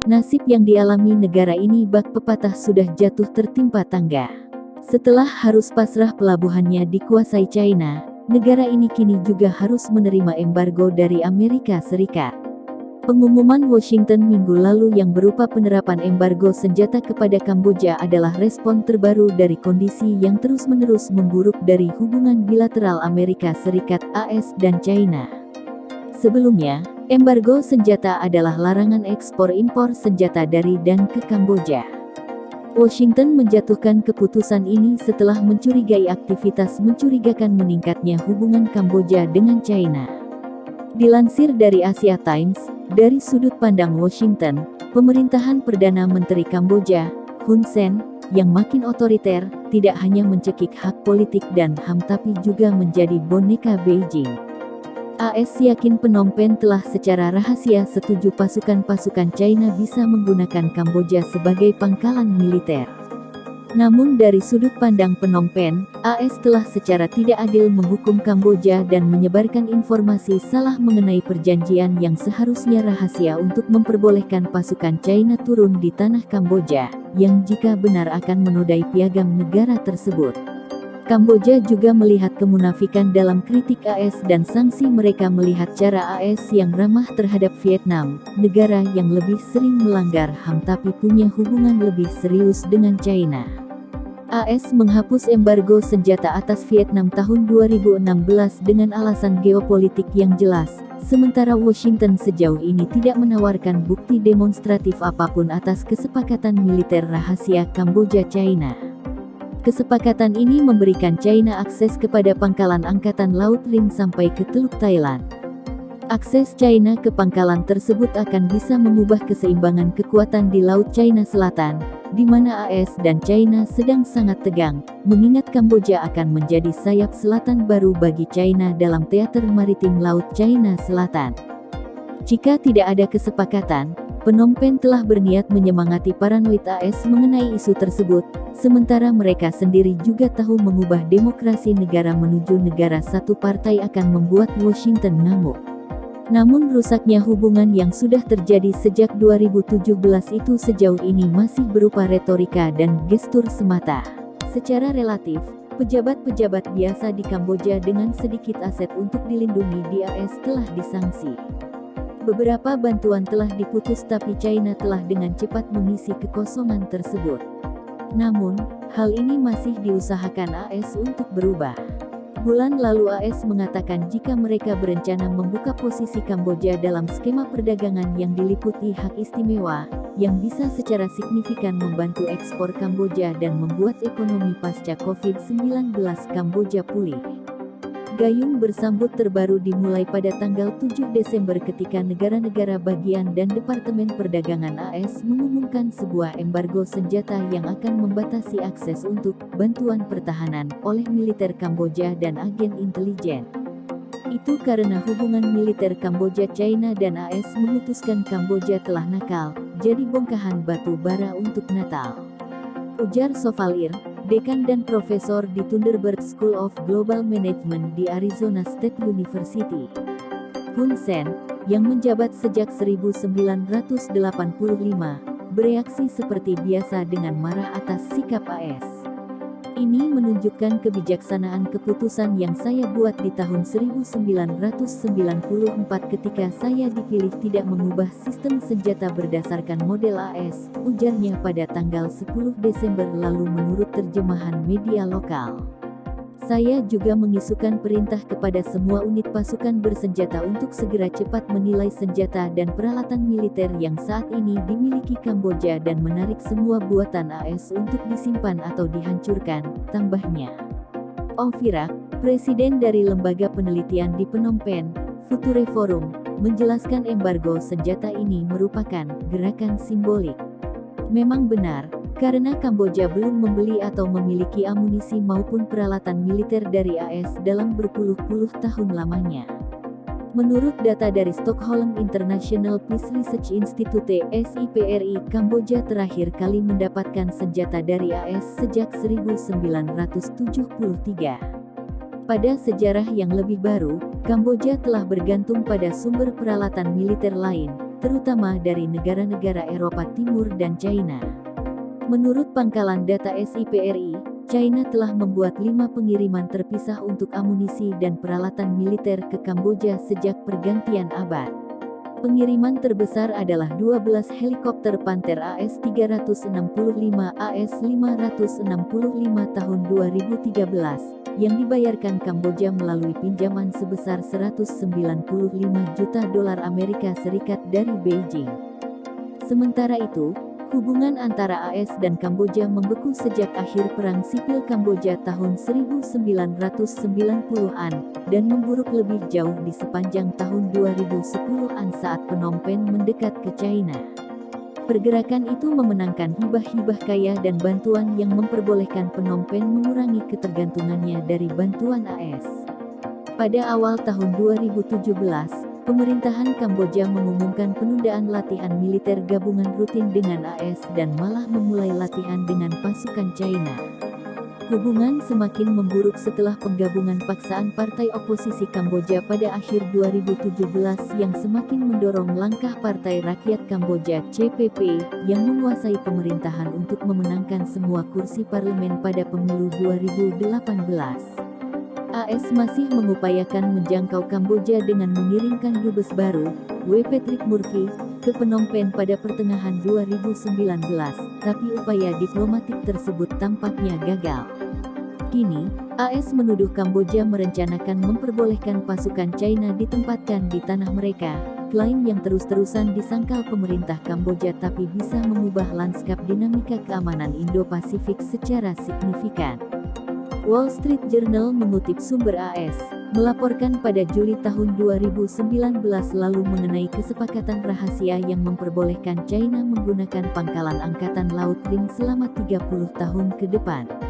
Nasib yang dialami negara ini bak pepatah sudah jatuh tertimpa tangga. Setelah harus pasrah pelabuhannya dikuasai China, negara ini kini juga harus menerima embargo dari Amerika Serikat. Pengumuman Washington minggu lalu yang berupa penerapan embargo senjata kepada Kamboja adalah respon terbaru dari kondisi yang terus-menerus memburuk dari hubungan bilateral Amerika Serikat, AS, dan China. Sebelumnya, embargo senjata adalah larangan ekspor-impor senjata dari dan ke Kamboja. Washington menjatuhkan keputusan ini setelah mencurigai aktivitas mencurigakan meningkatnya hubungan Kamboja dengan China. Dilansir dari Asia Times, dari sudut pandang Washington, pemerintahan Perdana Menteri Kamboja, Hun Sen, yang makin otoriter, tidak hanya mencekik hak politik dan HAM tapi juga menjadi boneka Beijing. AS yakin Phnom Penh telah secara rahasia setuju pasukan-pasukan China bisa menggunakan Kamboja sebagai pangkalan militer. Namun dari sudut pandang Phnom Penh, AS telah secara tidak adil menghukum Kamboja dan menyebarkan informasi salah mengenai perjanjian yang seharusnya rahasia untuk memperbolehkan pasukan China turun di tanah Kamboja, yang jika benar akan menodai piagam negara tersebut. Kamboja juga melihat kemunafikan dalam kritik AS dan sanksi mereka melihat cara AS yang ramah terhadap Vietnam, negara yang lebih sering melanggar HAM tapi punya hubungan lebih serius dengan China. AS menghapus embargo senjata atas Vietnam tahun 2016 dengan alasan geopolitik yang jelas, sementara Washington sejauh ini tidak menawarkan bukti demonstratif apapun atas kesepakatan militer rahasia Kamboja-China. Kesepakatan ini memberikan China akses kepada pangkalan Angkatan Laut Ring sampai ke Teluk Thailand. Akses China ke pangkalan tersebut akan bisa mengubah keseimbangan kekuatan di Laut China Selatan, di mana AS dan China sedang sangat tegang, mengingat Kamboja akan menjadi sayap selatan baru bagi China dalam teater maritim Laut China Selatan. Jika tidak ada kesepakatan, Phnom Penh telah berniat menyemangati paranoid AS mengenai isu tersebut, sementara mereka sendiri juga tahu mengubah demokrasi negara menuju negara satu partai akan membuat Washington ngamuk. Namun rusaknya hubungan yang sudah terjadi sejak 2017 itu sejauh ini masih berupa retorika dan gestur semata. Secara relatif, pejabat-pejabat biasa di Kamboja dengan sedikit aset untuk dilindungi di AS telah disangsi. Beberapa bantuan telah diputus tapi China telah dengan cepat mengisi kekosongan tersebut. Namun, hal ini masih diusahakan AS untuk berubah. Bulan lalu AS mengatakan jika mereka berencana membuka posisi Kamboja dalam skema perdagangan yang diliputi hak istimewa, yang bisa secara signifikan membantu ekspor Kamboja dan membuat ekonomi pasca COVID-19 Kamboja pulih. Gayung bersambut terbaru dimulai pada tanggal 7 Desember ketika negara-negara bagian dan Departemen Perdagangan AS mengumumkan sebuah embargo senjata yang akan membatasi akses untuk bantuan pertahanan oleh militer Kamboja dan agen intelijen. Itu karena hubungan militer Kamboja, China dan AS memutuskan Kamboja telah nakal, jadi bongkahan batu bara untuk Natal. Ujar Sofalir, dekan dan profesor di Thunderbird School of Global Management di Arizona State University. Hun Sen, yang menjabat sejak 1985, bereaksi seperti biasa dengan marah atas sikap AS. Ini menunjukkan kebijaksanaan keputusan yang saya buat di tahun 1994 ketika saya dipilih tidak mengubah sistem senjata berdasarkan model AS, ujarnya pada tanggal 10 Desember lalu menurut terjemahan media lokal. Saya juga mengisukan perintah kepada semua unit pasukan bersenjata untuk segera cepat menilai senjata dan peralatan militer yang saat ini dimiliki Kamboja dan menarik semua buatan AS untuk disimpan atau dihancurkan, tambahnya. Ong Firak, presiden dari lembaga penelitian di Phnom Penh, Future Forum, menjelaskan embargo senjata ini merupakan gerakan simbolik. Memang benar, karena Kamboja belum membeli atau memiliki amunisi maupun peralatan militer dari AS dalam berpuluh-puluh tahun lamanya. Menurut data dari Stockholm International Peace Research Institute (SIPRI), Kamboja terakhir kali mendapatkan senjata dari AS sejak 1973. Pada sejarah yang lebih baru, Kamboja telah bergantung pada sumber peralatan militer lain, terutama dari negara-negara Eropa Timur dan China. Menurut pangkalan data SIPRI, China telah membuat 5 pengiriman terpisah untuk amunisi dan peralatan militer ke Kamboja sejak pergantian abad. Pengiriman terbesar adalah 12 helikopter Panther AS-365 AS-565 tahun 2013, yang dibayarkan Kamboja melalui pinjaman sebesar 195 juta dolar Amerika Serikat dari Beijing. Sementara itu, hubungan antara AS dan Kamboja membeku sejak akhir Perang Sipil Kamboja tahun 1990-an, dan memburuk lebih jauh di sepanjang tahun 2010-an saat Phnom Penh mendekat ke China. Pergerakan itu memenangkan hibah-hibah kaya dan bantuan yang memperbolehkan Phnom Penh mengurangi ketergantungannya dari bantuan AS. Pada awal tahun 2017, pemerintahan Kamboja mengumumkan penundaan latihan militer gabungan rutin dengan AS dan malah memulai latihan dengan pasukan China. Hubungan semakin memburuk setelah penggabungan paksaan partai oposisi Kamboja pada akhir 2017 yang semakin mendorong langkah Partai Rakyat Kamboja (CPP) yang menguasai pemerintahan untuk memenangkan semua kursi parlemen pada pemilu 2018. AS masih mengupayakan menjangkau Kamboja dengan mengirimkan dubes baru, W. Patrick Murphy, ke Phnom Penh pada pertengahan 2019, tapi upaya diplomatik tersebut tampaknya gagal. Kini, AS menuduh Kamboja merencanakan memperbolehkan pasukan China ditempatkan di tanah mereka, klaim yang terus-terusan disangkal pemerintah Kamboja tapi bisa mengubah lanskap dinamika keamanan Indo-Pasifik secara signifikan. Wall Street Journal mengutip sumber AS, melaporkan pada Juli tahun 2019 lalu mengenai kesepakatan rahasia yang memperbolehkan China menggunakan pangkalan Angkatan Laut Ring selama 30 tahun ke depan.